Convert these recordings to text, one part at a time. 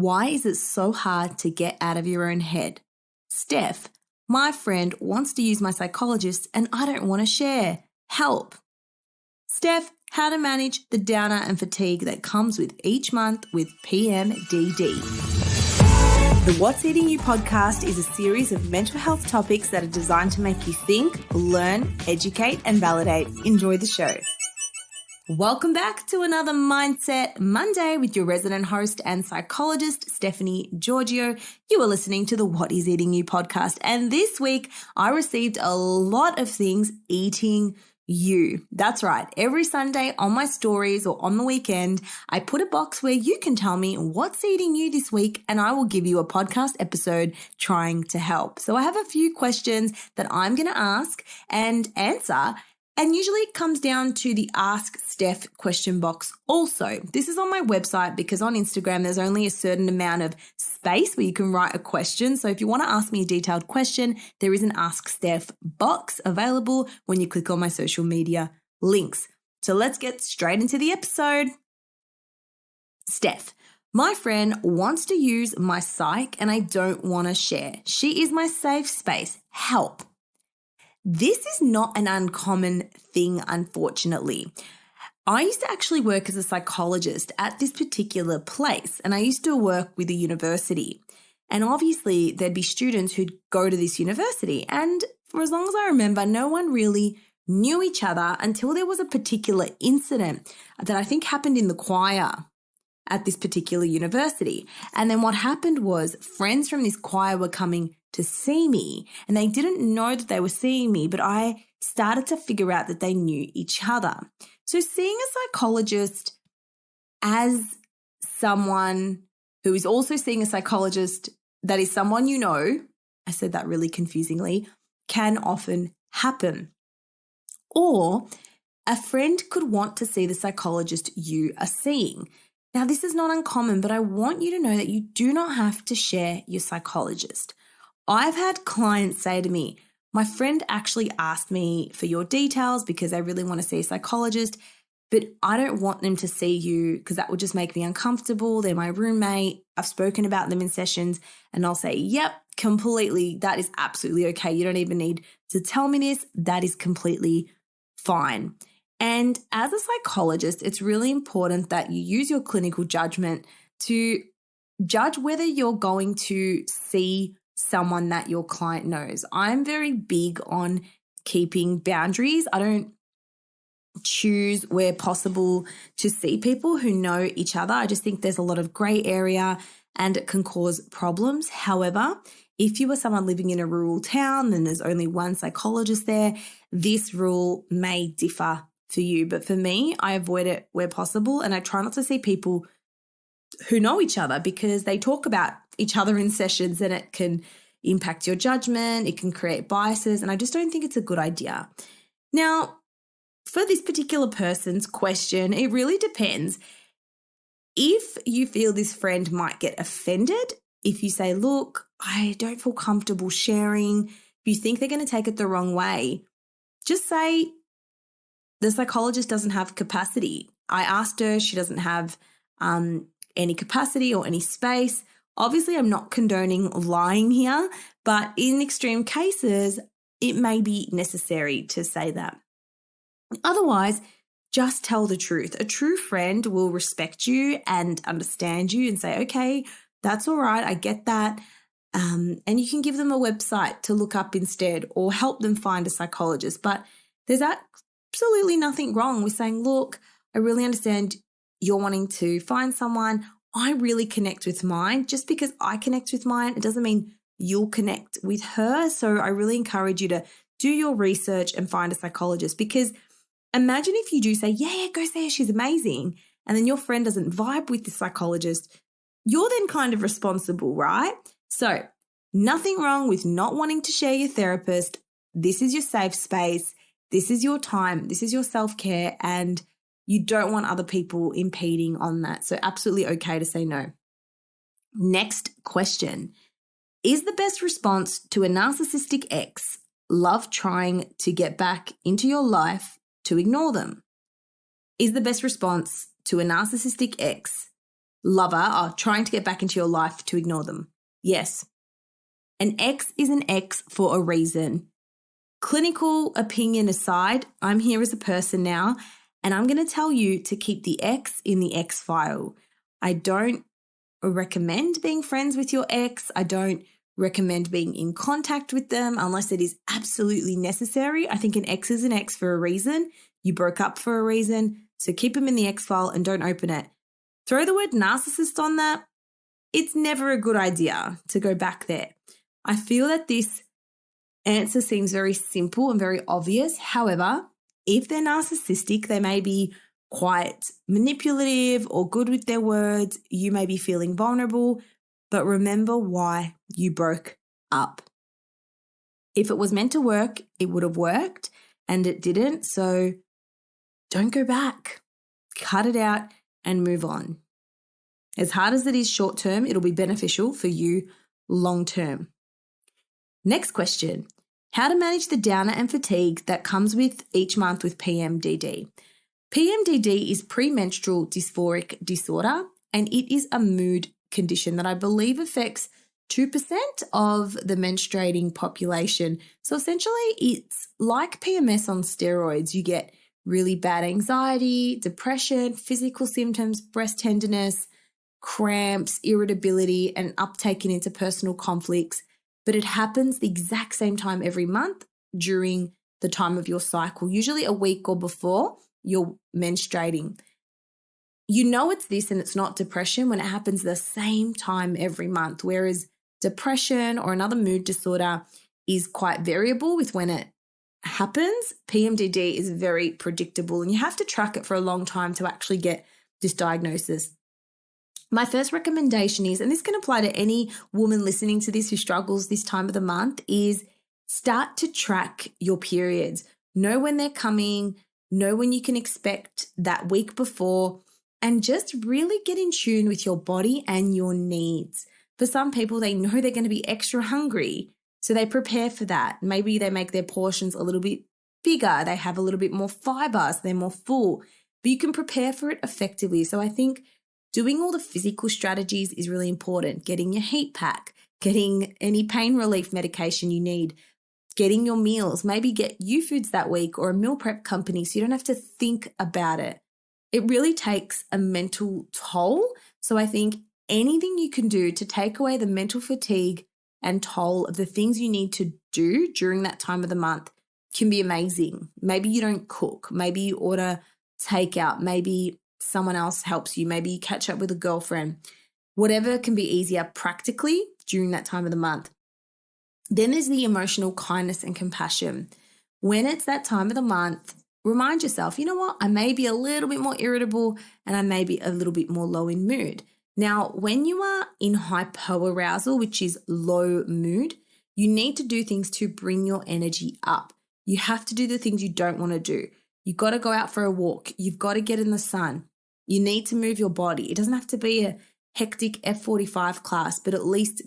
Why is it so hard to get out of your own head? Steph, my friend wants to use my psychologist and I don't want to share. Help. Steph, how to manage the downer and fatigue that comes with each month with PMDD. The What's Eating You podcast is a series of mental health topics that are designed to make you think, learn, educate, and validate. Enjoy the show. Welcome back to another Mindset Monday with your resident host and psychologist, Stephanie Giorgio. You are listening to the What is Eating You podcast. And this week, I received a lot of things eating you. That's right. Every Sunday on my stories or on the weekend, I put a box where you can tell me what's eating you this week, and I will give you a podcast episode trying to help. So I have a few questions that I'm going to ask and answer. And usually it comes down to the Ask Steph question box also. This is on my website because on Instagram, there's only a certain amount of space where you can write a question. So if you want to ask me a detailed question, there is an Ask Steph box available when you click on my social media links. So let's get straight into the episode. Steph, my friend wants to use my psych and I don't want to share. She is my safe space. Help. This is not an uncommon thing, unfortunately. I used to actually work as a psychologist at this particular place, and I used to work with a university. And obviously, there'd be students who'd go to this university. And for as long as I remember, no one really knew each other until there was a particular incident that I think happened in the choir at this particular university. And then what happened was friends from this choir were coming to see me, and they didn't know that they were seeing me, but I started to figure out that they knew each other. So seeing a psychologist as someone who is also seeing a psychologist that is someone you know, I said that really confusingly, can often happen. Or a friend could want to see the psychologist you are seeing. Now, this is not uncommon, but I want you to know that you do not have to share your psychologist. I've had clients say to me, my friend actually asked me for your details because they really want to see a psychologist, but I don't want them to see you because that would just make me uncomfortable. They're my roommate. I've spoken about them in sessions and I'll say, yep, completely. That is absolutely okay. You don't even need to tell me this. That is completely fine. And as a psychologist, it's really important that you use your clinical judgment to judge whether you're going to see someone that your client knows. I'm very big on keeping boundaries. I don't choose where possible to see people who know each other. I just think there's a lot of gray area and it can cause problems. However, if you are someone living in a rural town and there's only one psychologist there, this rule may differ for you. But for me, I avoid it where possible, and I try not to see people who know each other because they talk about each other in sessions and it can impact your judgment, it can create biases, and I just don't think it's a good idea. Now, for this particular person's question, it really depends. If you feel this friend might get offended, if you say, look, I don't feel comfortable sharing, if you think they're going to take it the wrong way, just say, the psychologist doesn't have capacity. I asked her, she doesn't have any capacity or any space. Obviously, I'm not condoning lying here, but in extreme cases, it may be necessary to say that. Otherwise, just tell the truth. A true friend will respect you and understand you and say, okay, that's all right, I get that. And you can give them a website to look up instead or help them find a psychologist. But there's absolutely nothing wrong with saying, look, I really understand you're wanting to find someone. I really connect with mine. Just because I connect with mine, it doesn't mean you'll connect with her. So I really encourage you to do your research and find a psychologist, because imagine if you do say, yeah, go see her, she's amazing, and then your friend doesn't vibe with the psychologist, you're then kind of responsible, right? So nothing wrong with not wanting to share your therapist. This is your safe space. This is your time. This is your self-care, and you don't want other people impeding on that. So absolutely okay to say no. Next question. Is the best response to a narcissistic ex love trying to get back into your life to ignore them? Is the best response to a narcissistic ex lover are trying to get back into your life to ignore them. Yes. An ex is an ex for a reason. Clinical opinion aside, I'm here as a person now, and I'm going to tell you to keep the ex in the ex file. I don't recommend being friends with your ex. I don't recommend being in contact with them unless it is absolutely necessary. I think an ex is an ex for a reason. You broke up for a reason, so keep them in the ex file and don't open it. Throw the word narcissist on that. It's never a good idea to go back there. I feel that this answer seems very simple and very obvious. However, if they're narcissistic, they may be quite manipulative or good with their words. You may be feeling vulnerable, but remember why you broke up. If it was meant to work, it would have worked, and it didn't. So don't go back. Cut it out and move on. As hard as it is short term, it'll be beneficial for you long term. Next question. How to manage the downer and fatigue that comes with each month with PMDD. PMDD is premenstrual dysphoric disorder, and it is a mood condition that I believe affects 2% of the menstruating population. So essentially, it's like PMS on steroids. You get really bad anxiety, depression, physical symptoms, breast tenderness, cramps, irritability, and uptake in interpersonal conflicts. But it happens the exact same time every month during the time of your cycle, usually a week or before you're menstruating. You know it's this and it's not depression when it happens the same time every month, whereas depression or another mood disorder is quite variable with when it happens. PMDD is very predictable, and you have to track it for a long time to actually get this diagnosis. My first recommendation is, and this can apply to any woman listening to this who struggles this time of the month, is start to track your periods. Know when they're coming, know when you can expect that week before, and just really get in tune with your body and your needs. For some people, they know they're going to be extra hungry, so they prepare for that. Maybe they make their portions a little bit bigger. They have a little bit more fiber, so they're more full, but you can prepare for it effectively. So I think doing all the physical strategies is really important. Getting your heat pack, getting any pain relief medication you need, getting your meals, maybe get YouFoods that week or a meal prep company so you don't have to think about it. It really takes a mental toll. So I think anything you can do to take away the mental fatigue and toll of the things you need to do during that time of the month can be amazing. Maybe you don't cook. Maybe you order takeout. Maybe someone else helps you. Maybe you catch up with a girlfriend. Whatever can be easier practically during that time of the month. Then there's the emotional kindness and compassion. When it's that time of the month, remind yourself, you know what? I may be a little bit more irritable and I may be a little bit more low in mood. Now, when you are in hypoarousal, which is low mood, you need to do things to bring your energy up. You have to do the things you don't want to do. You've got to go out for a walk. You've got to get in the sun. You need to move your body. It doesn't have to be a hectic F45 class, but at least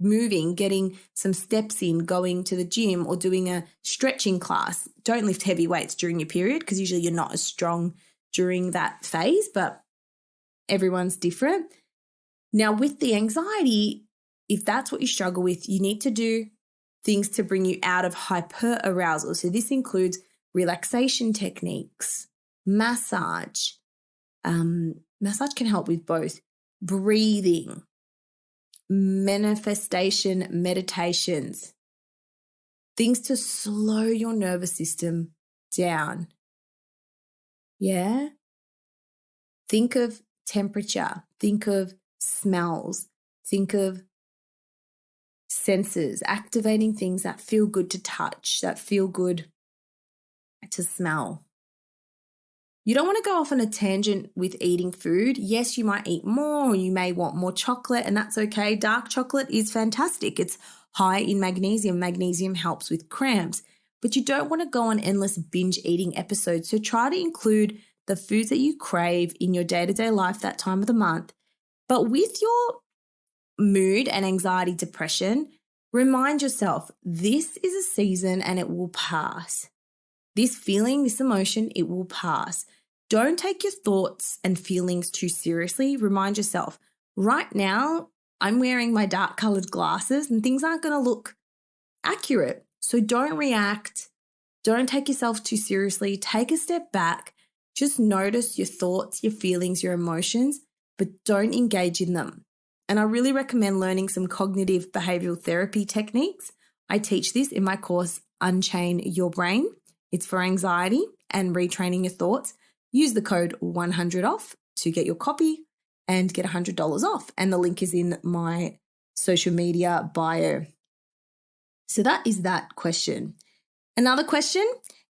moving, getting some steps in, going to the gym or doing a stretching class. Don't lift heavy weights during your period because usually you're not as strong during that phase, but everyone's different. Now, with the anxiety, if that's what you struggle with, you need to do things to bring you out of hyperarousal. So this includes relaxation techniques, massage. Massage can help with both breathing, manifestation meditations, things to slow your nervous system down. Yeah? Think of temperature, think of smells, think of senses, activating things that feel good to touch, that feel good to smell. You don't want to go off on a tangent with eating food. Yes, you might eat more, or you may want more chocolate, and that's okay. Dark chocolate is fantastic. It's high in magnesium. Magnesium helps with cramps, but you don't want to go on endless binge eating episodes. So try to include the foods that you crave in your day-to-day life that time of the month. But with your mood and anxiety, depression, remind yourself this is a season and it will pass. This feeling, this emotion, it will pass. Don't take your thoughts and feelings too seriously. Remind yourself, right now, I'm wearing my dark colored glasses and things aren't going to look accurate. So don't react. Don't take yourself too seriously. Take a step back. Just notice your thoughts, your feelings, your emotions, but don't engage in them. And I really recommend learning some cognitive behavioral therapy techniques. I teach this in my course, Unchain Your Brain. It's for anxiety and retraining your thoughts. Use the code 100OFF to get your copy and get $100 off. And the link is in my social media bio. So that is that question. Another question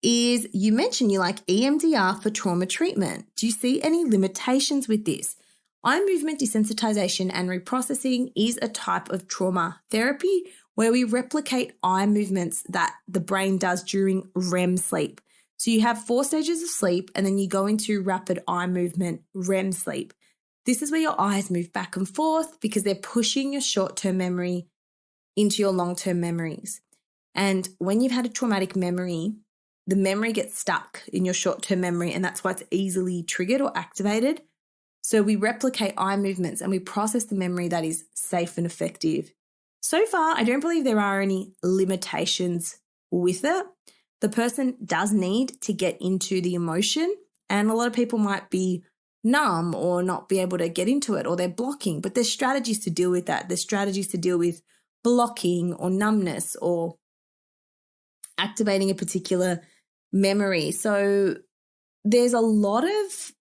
is, you mentioned you like EMDR for trauma treatment. Do you see any limitations with this? Eye movement desensitization and reprocessing is a type of trauma therapy where we replicate eye movements that the brain does during REM sleep. So you have 4 stages of sleep and then you go into rapid eye movement REM sleep. This is where your eyes move back and forth because they're pushing your short-term memory into your long-term memories. And when you've had a traumatic memory, the memory gets stuck in your short-term memory, and that's why it's easily triggered or activated. So we replicate eye movements and we process the memory that is safe and effective. So far, I don't believe there are any limitations with it. The person does need to get into the emotion, and a lot of people might be numb or not be able to get into it, or they're blocking, but there's strategies to deal with that. There's strategies to deal with blocking or numbness or activating a particular memory. So there's a lot of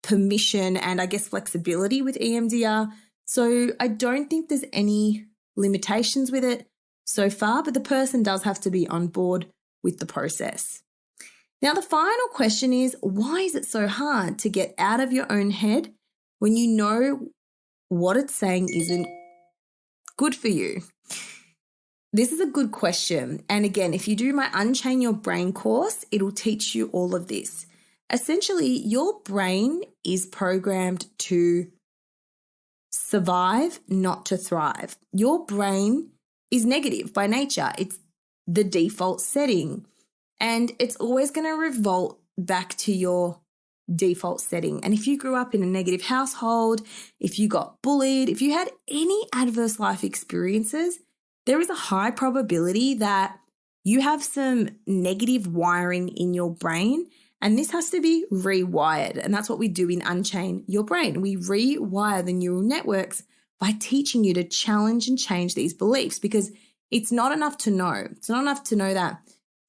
permission and I guess flexibility with EMDR. So I don't think there's any limitations with it so far, but the person does have to be on board with the process. Now, the final question is, why is it so hard to get out of your own head when you know what it's saying isn't good for you? This is a good question. And again, if you do my Unchain Your Brain course, it'll teach you all of this. Essentially, your brain is programmed to survive, not to thrive. Your brain is negative by nature. It's the default setting, and it's always going to revolt back to your default setting. And if you grew up in a negative household, if you got bullied, if you had any adverse life experiences, there is a high probability that you have some negative wiring in your brain, and this has to be rewired. And that's what we do in Unchain Your Brain. We rewire the neural networks by teaching you to challenge and change these beliefs, because it's not enough to know. It's not enough to know that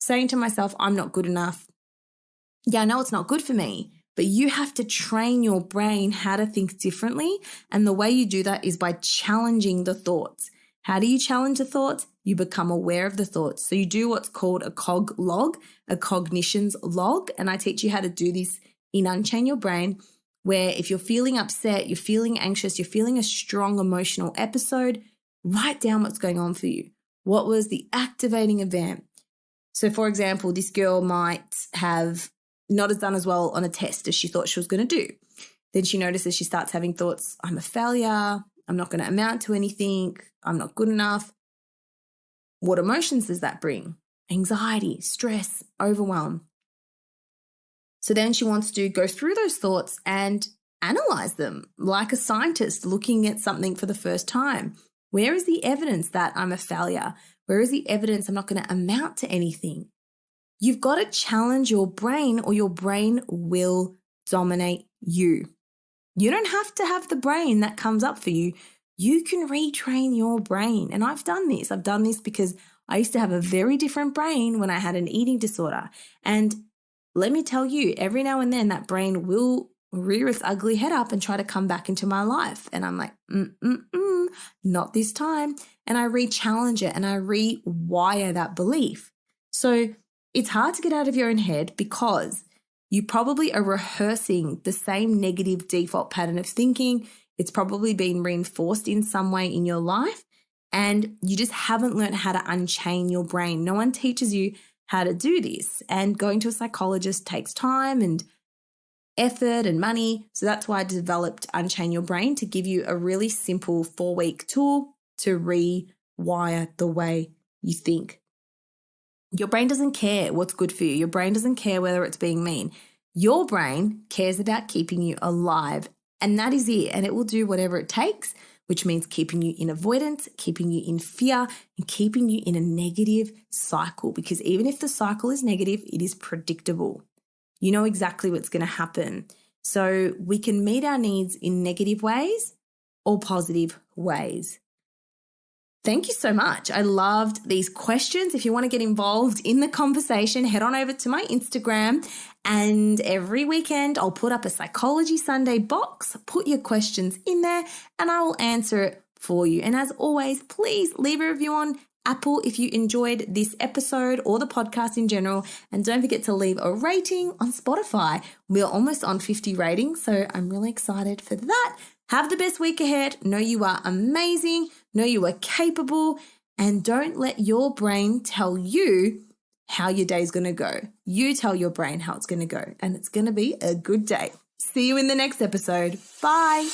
saying to myself, I'm not good enough. Yeah, I know it's not good for me, but you have to train your brain how to think differently. And the way you do that is by challenging the thoughts. How do you challenge the thoughts? You become aware of the thoughts. So you do what's called a cog log, a cognitions log. And I teach you how to do this in Unchain Your Brain, where if you're feeling upset, you're feeling anxious, you're feeling a strong emotional episode, write down what's going on for you. What was the activating event? So for example, this girl might have not as done as well on a test as she thought she was going to do. Then she notices she starts having thoughts, I'm a failure, I'm not going to amount to anything, I'm not good enough. What emotions does that bring? Anxiety, stress, overwhelm. So then she wants to go through those thoughts and analyze them like a scientist looking at something for the first time. Where is the evidence that I'm a failure? Where is the evidence I'm not going to amount to anything? You've got to challenge your brain, or your brain will dominate you. You don't have to have the brain that comes up for you. You can retrain your brain. And I've done this. I've done this because I used to have a very different brain when I had an eating disorder. And let me tell you, every now and then that brain will rear its ugly head up and try to come back into my life. And I'm like, not this time. And I re-challenge it and I rewire that belief. So it's hard to get out of your own head because you probably are rehearsing the same negative default pattern of thinking. It's probably been reinforced in some way in your life, and you just haven't learned how to unchain your brain. No one teaches you how to do this, and going to a psychologist takes time and effort and money. So that's why I developed Unchain Your Brain, to give you a really simple 4-week tool to rewire the way you think. Your brain doesn't care what's good for you. Your brain doesn't care whether it's being mean. Your brain cares about keeping you alive, and that is it. And it will do whatever it takes, which means keeping you in avoidance, keeping you in fear, and keeping you in a negative cycle. Because even if the cycle is negative, it is predictable. You know exactly what's going to happen. So we can meet our needs in negative ways or positive ways. Thank you so much. I loved these questions. If you want to get involved in the conversation, head on over to my Instagram, and every weekend I'll put up a Psychology Sunday box. Put your questions in there and I will answer it for you. And as always, please leave a review on Apple if you enjoyed this episode or the podcast in general. And don't forget to leave a rating on Spotify. We're almost on 50 ratings, so I'm really excited for that. Have the best week ahead. Know you are amazing. Know you are capable. And don't let your brain tell you how your day's going to go. You tell your brain how it's going to go, and it's going to be a good day. See you in the next episode. Bye.